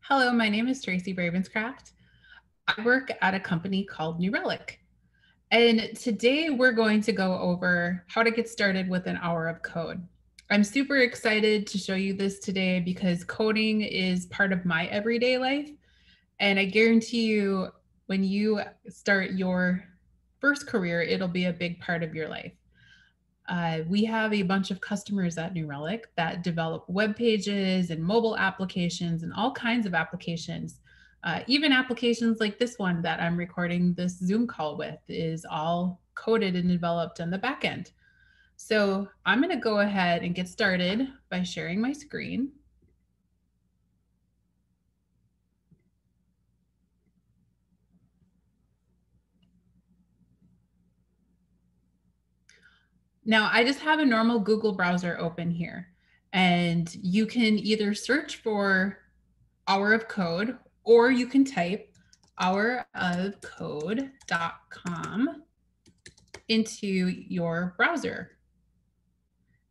Hello, my name is Tracy Ravenscraft. I work at a company called New Relic. And today we're going to go over how to get started with an hour of code. I'm super excited to show you this today because coding is part of my everyday life. And I guarantee you, when you start your first career, it'll be a big part of your life. We have a bunch of customers at New Relic that develop web pages and mobile applications and all kinds of applications. Even applications like this one that I'm recording this Zoom call with is all coded and developed on the back end. So I'm going to go ahead and get started by sharing my screen. Now, I just have a normal Google browser open here, and you can either search for Hour of Code, or you can type hourofcode.com into your browser.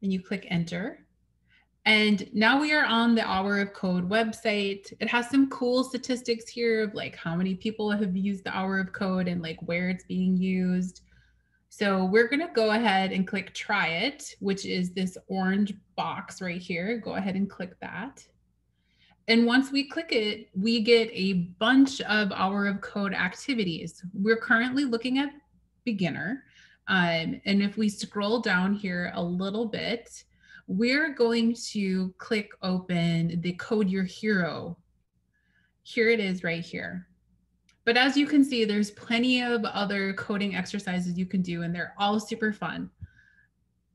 And you click enter. And now we are on the Hour of Code website. It has some cool statistics here of like how many people have used the Hour of Code and like where it's being used. So we're going to go ahead and click try it, which is this orange box right here. Go ahead and click that. And once we click it, we get a bunch of Hour of Code activities. We're currently looking at beginner. And if we scroll down here a little bit, we're going to click open the Code Your Hero. Here it is right here. But as you can see, there's plenty of other coding exercises you can do, and they're all super fun.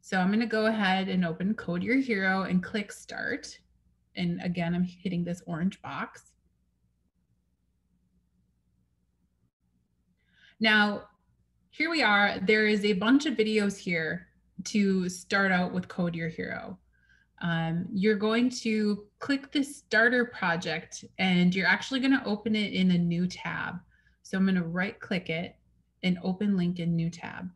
So I'm going to go ahead and open Code Your Hero and click start. And again, I'm hitting this orange box. Now, here we are. There is a bunch of videos here to start out with Code Your Hero. You're going to click the starter project, and you're actually going to open it in a new tab. So I'm going to right click it and open link in new tab.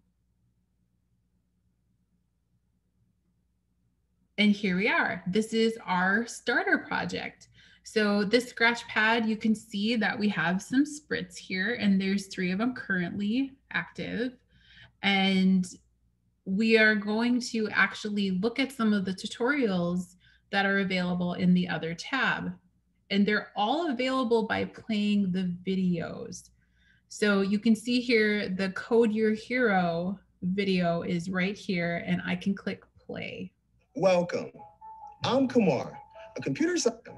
And here we are. This is our starter project. So this scratch pad, you can see that we have some sprints here, and there's 3 of them currently active. And we are going to actually look at some of the tutorials that are available in the other tab. And they're all available by playing the videos. So you can see here, the Code Your Hero video is right here, and I can click play. Welcome. I'm Kumar, a computer scientist.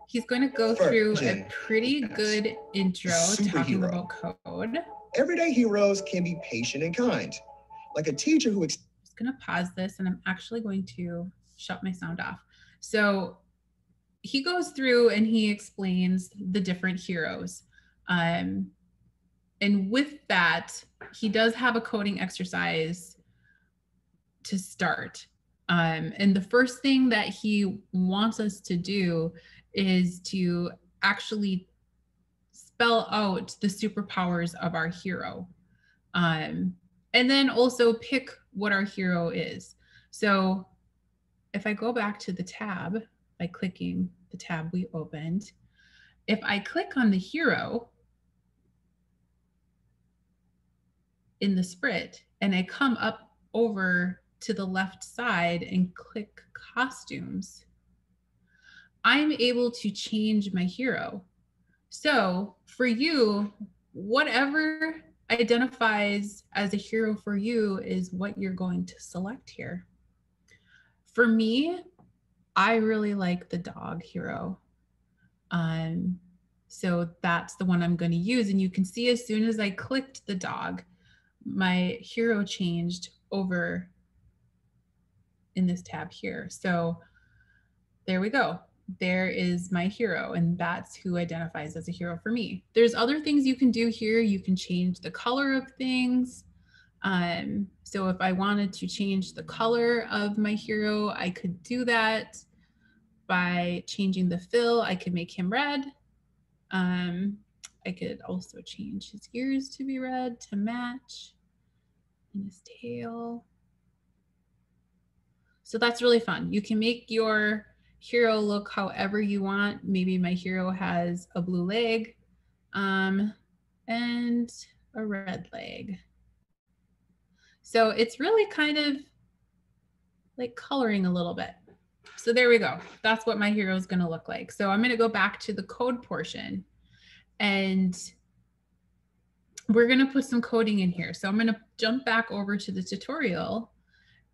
He's going to go through a pretty good intro talking about code. Everyday heroes can be patient and kind, like a teacher who... I'm just going to pause this, and I'm actually going to shut my sound off. So he goes through and he explains the different heroes. And with that, he does have a coding exercise to start. And the first thing that he wants us to do is to actually spell out the superpowers of our hero. And then also pick what our hero is. So if I go back to the tab by clicking the tab we opened, if I click on the hero in the sprite and I come up over to the left side and click costumes, I'm able to change my hero. So for you, whatever identifies as a hero for you is what you're going to select here. For me, I really like the dog hero. So that's the one I'm going to use. And you can see as soon as I clicked the dog, my hero changed over in this tab here. So there we go. There is my hero, and that's who identifies as a hero for me. There's other things you can do here. You can change the color of things. So if I wanted to change the color of my hero, I could do that by changing the fill. I could make him red. I could also change his ears to be red to match, and his tail. So that's really fun. You can make your hero look however you want. Maybe my hero has a blue leg and a red leg. So it's really kind of like coloring a little bit. So there we go. That's what my hero is going to look like. So I'm going to go back to the code portion and we're going to put some coding in here. So I'm going to jump back over to the tutorial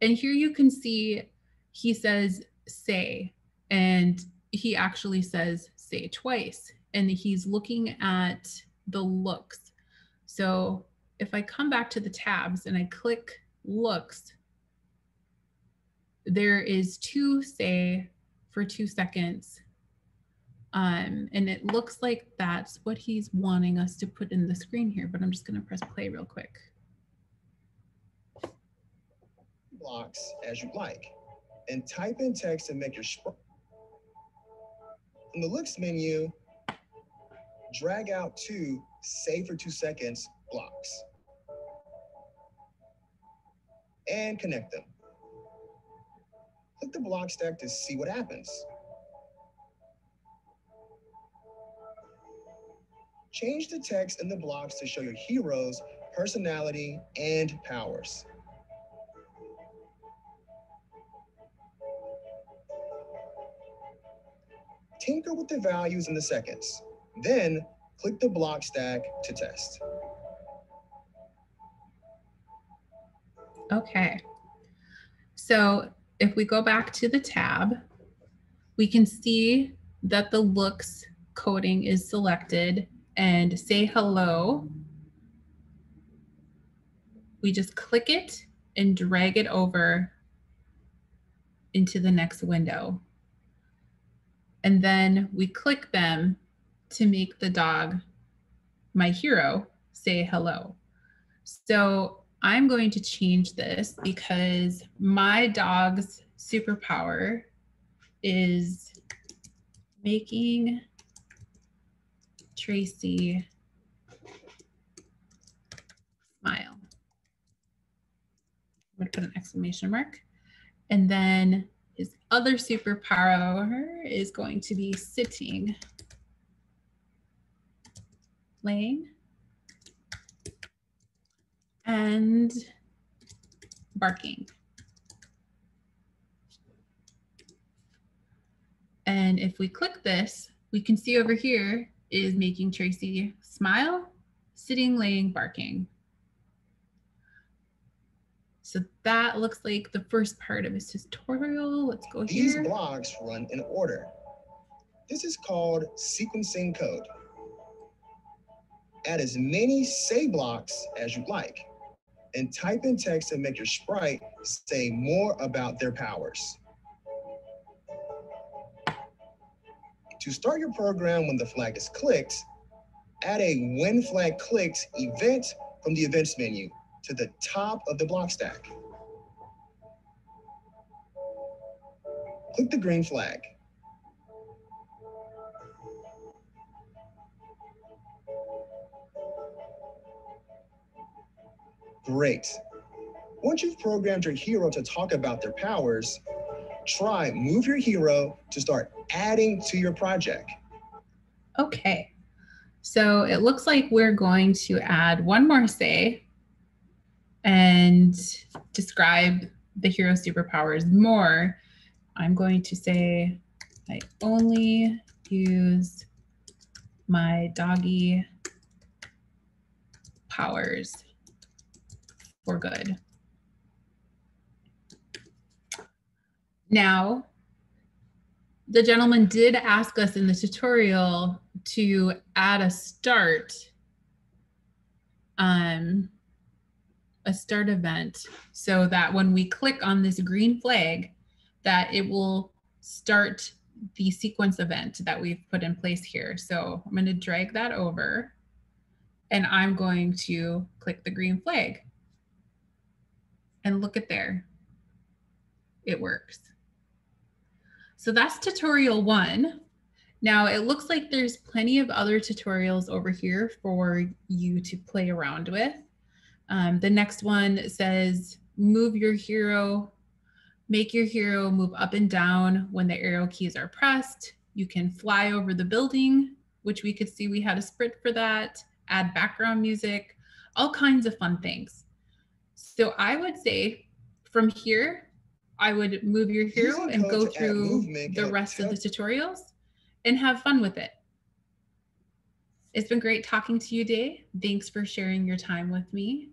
and here you can see he says say, and he actually says say twice, and he's looking at the looks. So if I come back to the tabs and I click looks, there is to say for 2 seconds. And it looks like that's what he's wanting us to put in the screen here, but I'm just going to press play real quick. Blocks as you like and type in text to make your sprite. In the looks menu, drag out to say for 2 seconds blocks and connect them. Click the block stack to see what happens. Change the text in the blocks to show your hero's personality and powers. Tinker with the values in the seconds. Then click the block stack to test. Okay. So if we go back to the tab, we can see that the looks coding is selected and say hello. We just click it and drag it over into the next window. And then we click them to make the dog, my hero, say hello. So I'm going to change this because my dog's superpower is making Tracy smile. I'm going to put an exclamation mark. And then his other superpower is going to be sitting, laying, and barking. And if we click this, we can see over here is making Tracy smile, sitting, laying, barking. So that looks like the first part of his tutorial. Let's go here. These blocks run in order. This is called sequencing code. Add as many say blocks as you like and type in text to make your sprite say more about their powers. To start your program when the flag is clicked, add a when flag clicked event from the events menu to the top of the block stack. Click the green flag. Great. Once you've programmed your hero to talk about their powers, try move your hero to start adding to your project. Okay, so it looks like we're going to add one more say and describe the hero superpowers more. I'm going to say, I only use my doggy powers for good. Now, the gentleman did ask us in the tutorial to add a start event so that when we click on this green flag, that it will start the sequence event that we've put in place here. So I'm going to drag that over and I'm going to click the green flag. And look at there, it works. So that's tutorial 1. Now it looks like there's plenty of other tutorials over here for you to play around with. The next one says move your hero make your hero move up and down when the arrow keys are pressed. You can fly over the building, which we could see we had a sprint for that, add background music, all kinds of fun things. So I would say from here, I would move your hero and go through the rest of the tutorials and have fun with it. It's been great talking to you, Day. Thanks for sharing your time with me.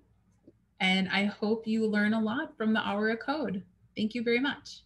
And I hope you learn a lot from the Hour of Code. Thank you very much.